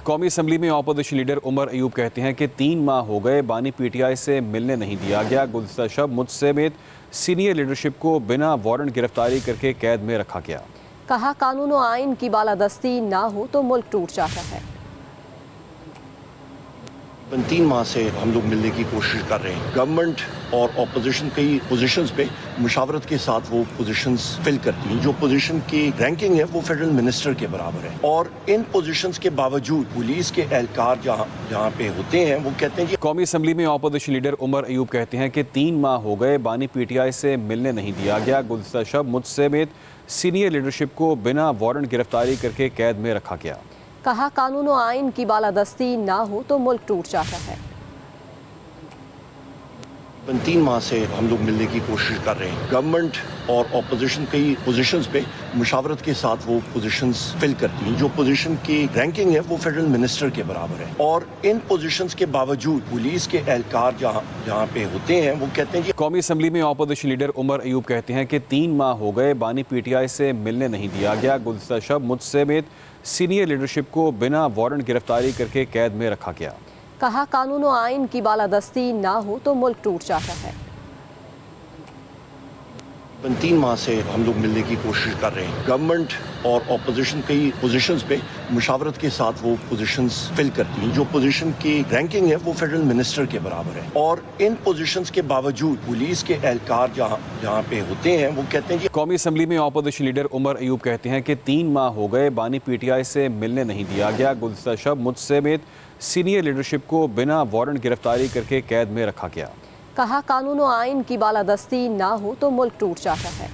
قومی اسمبلی میں opposition leader Omar Ayub کہتے ہیں کہ 3 ماہ ہو گئے بانی پی ٹی آئی سے ملنے نہیں دیا گیا۔ گزشتہ شب مجھ سمیت سینئر لیڈرشپ کو بنا وارنٹ گرفتاری کر کے قید میں رکھا گیا۔ کہا قانون و آئین کی بالادستی نہ ہو تو ملک ٹوٹ جاتا ہے۔ 3 ماہ سے ہم لوگ ملنے کی کوشش کر رہے ہیں۔ گورنمنٹ اور اپوزیشن کئی پوزیشنز پہ مشاورت کے ساتھ وہ پوزیشنز فل کرتی ہیں۔ جو پوزیشن کی رینکنگ ہے وہ فیڈرل منسٹر کے برابر ہے، اور ان پوزیشنز کے باوجود پولیس کے اہلکار جہاں پہ ہوتے ہیں وہ کہتے ہیں کہ قومی اسمبلی میں اپوزیشن لیڈر عمر ایوب کہتے ہیں کہ 3 ماہ ہو گئے بانی پی ٹی آئی سے ملنے نہیں دیا گیا۔ گزشتہ شب مجھ سمیت سینئر لیڈرشپ کو بنا وارنٹ گرفتاری کر کے قید میں رکھا گیا۔ کہا قانون و آئین کی بالادستی نہ ہو تو ملک ٹوٹ جاتا ہے۔ 3 ماہ سے ہم لوگ ملنے کی کوشش کر رہے ہیں۔ گورنمنٹ اور اپوزیشن کئی پوزیشنز پہ مشاورت کے ساتھ وہ پوزیشنز فل کرتی ہیں۔ جو پوزیشن کی رینکنگ ہے وہ فیڈرل منسٹر کے برابر ہے، اور ان پوزیشنز کے باوجود پولیس کے اہلکار جہاں پہ ہوتے ہیں وہ کہتے ہیں کہ قومی اسمبلی میں اپوزیشن لیڈر عمر ایوب کہتے ہیں کہ 3 ماہ ہو گئے بانی پی ٹی آئی سے ملنے نہیں دیا گیا۔ گزشتہ شب مجھ سمیت سینئر لیڈرشپ کو بنا وارنٹ گرفتاری کر کے قید میں رکھا گیا۔ کہا قانون و آئین کی بالادستی نہ ہو تو ملک ٹوٹ جاتا ہے۔ 3 ماہ سے ہم لوگ ملنے کی کوشش کر رہے ہیں۔ گورنمنٹ اور اپوزیشن کئی پوزیشنز پہ مشاورت کے ساتھ وہ پوزیشنز فل کرتی ہیں۔ جو پوزیشن کی رینکنگ ہے وہ فیڈرل منسٹر کے برابر ہے، اور ان پوزیشنز کے باوجود پولیس کے اہلکار جہاں پہ ہوتے ہیں وہ کہتے ہیں کہ قومی اسمبلی میں اپوزیشن لیڈر عمر ایوب کہتے ہیں کہ 3 ماہ ہو گئے بانی پی ٹی آئی سے ملنے نہیں دیا گیا۔ گزشتہ شب مجھ سمیت سینئر لیڈرشپ کو بنا وارنٹ گرفتاری کر کے قید میں رکھا گیا۔ کہا قانون و آئین کی بالادستی نہ ہو تو ملک ٹوٹ جاتا ہے۔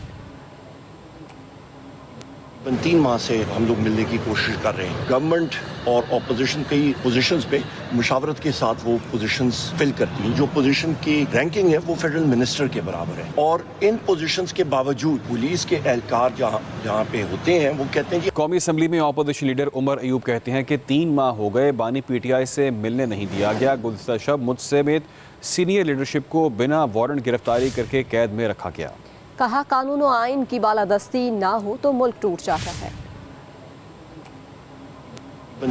3 ماہ سے ہم لوگ ملنے کی کوشش کر رہے ہیں۔ گورنمنٹ اور اپوزیشن کئی پوزیشنز پہ مشاورت کے ساتھ وہ پوزیشنز فل کرتی ہیں۔ جو پوزیشن کی رینکنگ ہے وہ فیڈرل منسٹر کے برابر ہے، اور ان پوزیشنز کے باوجود پولیس کے اہلکار جہاں پہ ہوتے ہیں وہ کہتے ہیں کہ قومی اسمبلی میں اپوزیشن لیڈر عمر ایوب کہتے ہیں کہ 3 ماہ ہو گئے بانی پی ٹی آئی سے ملنے نہیں دیا گیا۔ گزشتہ شب مجھ سمیت سینئر لیڈرشپ کو بنا وارنٹ گرفتاری کر کے قید میں رکھا گیا۔ کہا قانون و آئین کی بالادستی نہ ہو تو ملک ٹوٹ جاتا ہے۔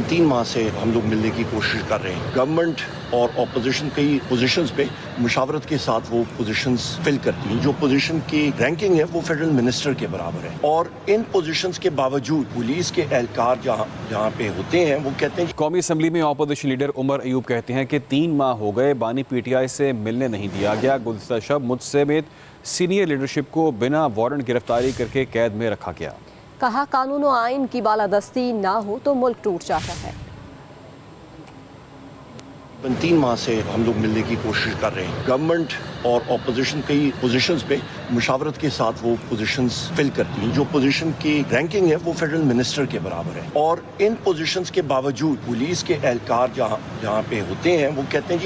3 ماہ سے ہم لوگ ملنے کی کوشش کر رہے ہیں۔ گورنمنٹ اور اپوزیشن کئی پوزیشنز پہ مشاورت کے ساتھ وہ پوزیشنز فل کرتی ہیں۔ جو پوزیشن کی رینکنگ ہے وہ فیڈرل منسٹر کے برابر ہے، اور ان پوزیشنز کے باوجود پولیس کے اہلکار جہاں پہ ہوتے ہیں وہ کہتے ہیں کہ قومی اسمبلی میں اپوزیشن لیڈر عمر ایوب کہتے ہیں کہ 3 ماہ ہو گئے بانی پی ٹی آئی سے ملنے نہیں دیا گیا۔ گزشتہ شب مجھ سمیت سینئر لیڈرشپ کو بنا وارنٹ گرفتاری کر کے قید میں رکھا گیا۔ کہا قانون و آئین کی بالادستی نہ ہو تو ملک ٹوٹ جاتا ہے۔ 3 ماہ سے ہم لوگ ملنے کی کوشش کر رہے ہیں۔ گورنمنٹ اور اپوزیشن کئی پوزیشنز پہ مشاورت کے ساتھ وہ پوزیشنز فل کرتی ہیں۔ جو پوزیشن کی رینکنگ ہے وہ فیڈرل منسٹر کے برابر ہے، اور ان پوزیشنز کے باوجود پولیس کے اہلکار جہاں پہ ہوتے ہیں وہ کہتے ہیں کہ